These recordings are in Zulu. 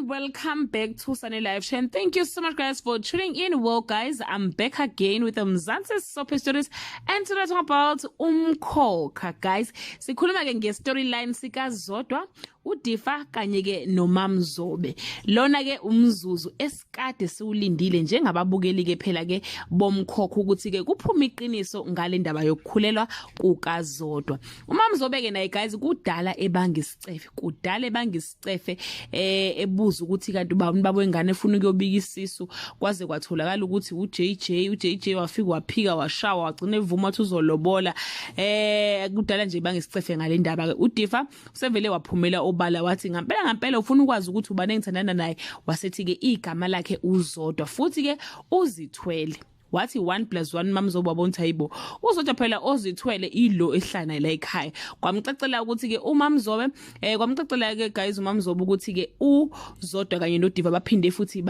and welcome back to Sunny Live Show. And thank you so much, guys, for tuning in. Well, guys, I'm back again with Mzansi's Soap Stories, and today talking about Umkhokha, guys. Sikhuluma ke nge-storyline sika Zodwa, uDifa kanye ke noMamzobe. Lona ke umzuzu esikade siwulindile njengababukeli ke phela ke bomkhokha ukuthi ke kuphuma iqiniso ngale ndaba yokukhulelwa kukaZodwa. uMamzobe ke naye, guys, kudala ebanga isicefe, ebuza ukuthi kanti babo wengane efuna ukuyobika isisu, kwaze kwatholakala ukuthi uJJ wafika waphika washawa wagcina evuma ukuthi uzolobola. Kudala nje ibanga isicefe ngale ndaba ke. uDifa usevele waphumela obala wathi ngampela ufuna ukwazi ukuthi ubane engithandana naye, wasethi ke igama lakhe uZodwa futhi ke uzithwele. Wathi 1+1 Mamzobe wabona hayibo uZodwa phela ozithwele ilo ehlana la ekhaya. Kwamcacela ukuthi ke uMamzobe kwamcacela ke, guys, uMamzobe ukuthi ke uZodwa kanye noDifa baphinde futhi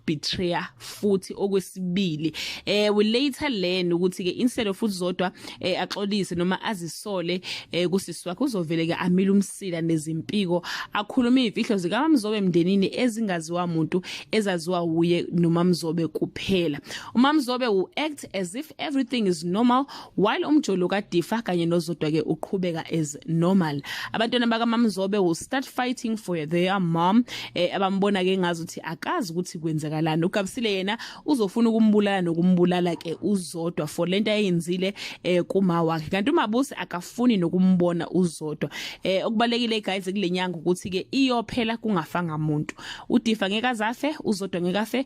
betray futhi okwesibili. We later learn ukuthi ke instead of uZodwa axolise noma azisole kusisi wakhe, uzovele ke amile umsila nezimpiko akhuluma izifihlo zika Mamzobe emndenini ezingaziwa umuntu ezaziwa uye noMamzobe kuphela. uMamzobe will act as if everything is normal while umjolo kaDifa kanye noZodwa ke uqhubeka as normal. Abantwana baka Mamzobe will start fighting for their mom. Abambona ke ngazi ukuthi akazi ukuthi kwenzakalani. uGabisile yena uzofuna ukumbulala ke uZodwa for lento ayenzile kuma wakhe, kanti uMabusi akafuni nokumbona uZodwa. Okubalekile, guys, kulenyanga ukuthi ke iyophela kungafanga umuntu. uDifa ngeke azafe, uZodwa ngeke afe,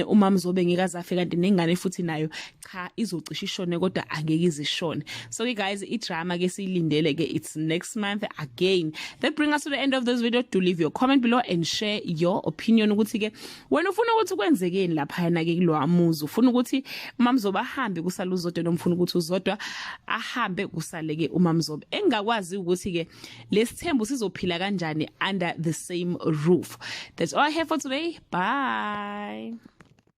uMamzobe ngeke azafe, kanti nengane futhi nayo cha izocisha ishone kodwa angeke izishone. So ke, guys, idrama ke siyilindele ke, it's next month again. That brings us to the end of this video. Do leave your comment below and share your opinion ukuthi ke wena ufuna ukuthi kwenzekeni lapha yana ke kulo amuzi. Ufuna ukuthi uMamzobe ahambe kusala uZodwa noma ufuna ukuthi uZodwa ahambe kusale ke uMamzobe? Engakwazi ukuthi ke lesithembu sizophila kanjani under the same roof. That's all I have for today. Bye.